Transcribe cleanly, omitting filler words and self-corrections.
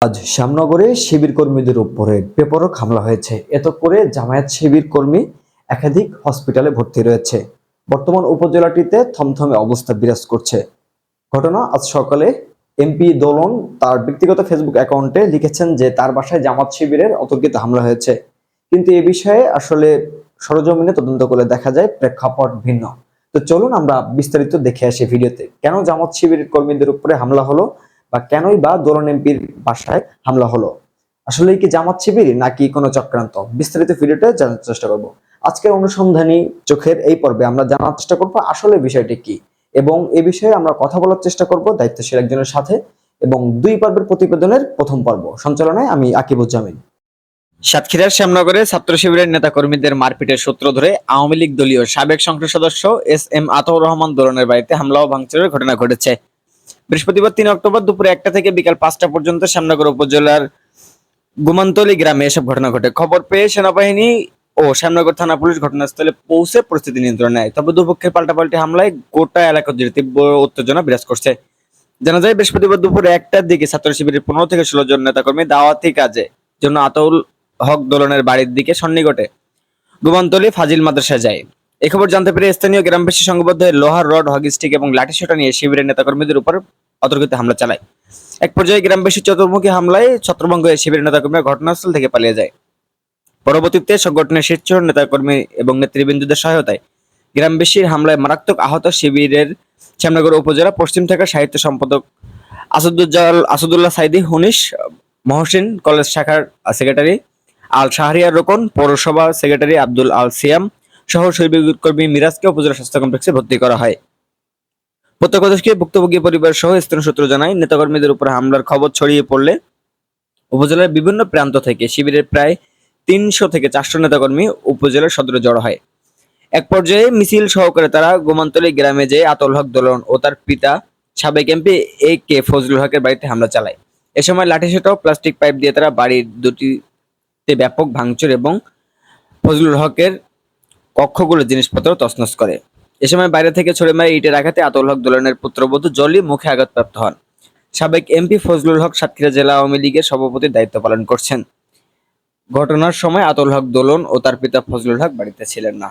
আজ শ্যামনগরে শিবির কর্মীদের উপরে বেপরোয়া হামলা হয়েছে। এতে করে জামায়াত শিবির কর্মী একাধিক হসপিটালে ভর্তি রয়েছে। বর্তমান উপজেলাটিতে থমথমে অবস্থা বিরাজ করছে। ঘটনা আজ সকালে এমপি দোলন তার ব্যক্তিগত ফেসবুক অ্যাকাউন্টে লিখেছেন যে তার বাসায় জামাত শিবিরের অতর্কিত হামলা হয়েছে, কিন্তু এ বিষয়ে আসলে সরজমিনে তদন্ত করে দেখা যায় প্রেক্ষাপট ভিন্ন। তো চলুন আমরা বিস্তারিত দেখে আসি ভিডিওতে কেন জামাত শিবিরের কর্মীদের উপরে হামলা হলো বা কেনই বা দোলন এমপির বাসায় হামলা হলো। আসলে কি জামাত শিবির নাকি কোনো চক্রান্ত, বিস্তারিত ভিডিওতে জানার চেষ্টা করব। আজকের অনুসন্ধানী চোখের এই পর্বে আমরা জানার চেষ্টা করব আসলে বিষয়টি কি, এবং এ বিষয়ে আমরা কথা বলার চেষ্টা করব দায়িত্বশীল একজনের সাথে। এবং 2 পর্বের প্রতিবেদনের প্রথম পর্ব সঞ্চালনায় আমি আকিবুজ্জামিন। সাতক্ষীরার শ্যামনগরে ছাত্র শিবিরের নেতা কর্মীদের মারপিটের সূত্র ধরে আওয়ামী লীগ দলীয় সাবেক সংসদ সদস্য এস.এম. আতাউর রহমান দোলনের বাড়িতে হামলা ও ভাঙচুরের ঘটনা ঘটেছে। বৃহস্পতিবার 3 অক্টোবর দুপুরে 1টা থেকে বিকাল 5টা পর্যন্ত শ্যামনগর উপজেলার গুমান্তলি গ্রামে এসব ঘটনা ঘটে। খবর পেয়ে সেনাবাহিনী ও শ্যামনগর থানা পুলিশ ঘটনাস্থলে পৌঁছে পরিস্থিতি নিয়ন্ত্রণে নেয়। তবে দুপক্ষের পাল্টাপাল্টি হামলায় গোটা এলাকা জুড়ে তীব্র উত্তেজনা বিরাজ করছে। জানা যায়, বৃহস্পতিবার দুপুরে 1টার দিকে ছাত্র শিবিরের 15 থেকে 16 জন নেতাকর্মী দাওয়াতি কাজে জন্য আতাউল হক দোলনের বাড়ির দিকে সন্নিকটে গুমান্তলি ফাজিল মাদ্রাসায় যায়। এই খবর জানতে পেরে স্থানীয় গ্রামবাসী সংঘবদ্ধ হয়ে লোহার রড, হকি স্টিক এবং লাঠিসোঁটা নিয়ে শিবিরের নেতাকর্মীদের উপর অতর্কিত হামলা চালায়। এক পর্যায়ে গ্রামবাসীর চতুর্মুখী হামলায় ছত্রভঙ্গ হয়ে শিবিরের নেতাকর্মীরা ঘটনাস্থল থেকে পালিয়ে যায়। পরবর্তীতে সংগঠনের শীর্ষ নেতাকর্মী এবং নেতৃবৃন্দদের সহায়তায় গ্রামবাসীর হামলায় মারাত্মক আহত শিবিরের শ্যামনগর উপজেলা পশ্চিম শাখার সাহিত্য সম্পাদক আসাদুল্লাহ সাইদি, হুনিশ মহসিন কলেজ শাখার সেক্রেটারি আল শাহরিয়ার রোকন, পৌরসভা সেক্রেটারি আব্দুল আল সিয়াম সহ শিবির কর্মী মিরাজকে উপজেলা স্বাস্থ্য কমপ্লেক্সে ভর্তি করা হয়। প্রত্যক্ষদর্শী ভুক্তভোগী পরিবার সহ স্থানীয় সূত্র জানায়, নেতাকর্মীদের উপর হামলার খবর ছড়িয়ে পড়লে উপজেলার বিভিন্ন প্রান্ত থেকে শিবিরের প্রায় 300 থেকে 400 নেতাকর্মী উপজেলার সদরে জড়ো হয়। এক পর্যায়ে মিছিল সহকারে তারা গোমান্তলী গ্রামে যেয়ে আতাউল হক দোলন ও তার পিতা সাবেক এমপি এ.কে ফজলুল হকের বাড়িতে হামলা চালায়। এ সময় লাঠিসোঁটা ও প্লাস্টিক পাইপ দিয়ে তারা বাড়ির দুটিতে ব্যাপক ভাঙচুর এবং ফজলুল হকের কক্ষগুলোর জিনিসপত্র তছনছ করে। এ সময় বাইরে থেকে ছড়ে মারে ইটের আঘাতে আতাউল হক দোলনের পুত্রবধূ জলি মুখে আঘাতপ্রাপ্ত হন। সাবেক এমপি ফজলুল হক সাতক্ষীরা জেলা আওয়ামী লীগের সভাপতির দায়িত্ব পালন করছেন। ঘটনার সময় আতাউল হক দোলন ও তার পিতা ফজলুল হক বাড়িতে ছিলেন না।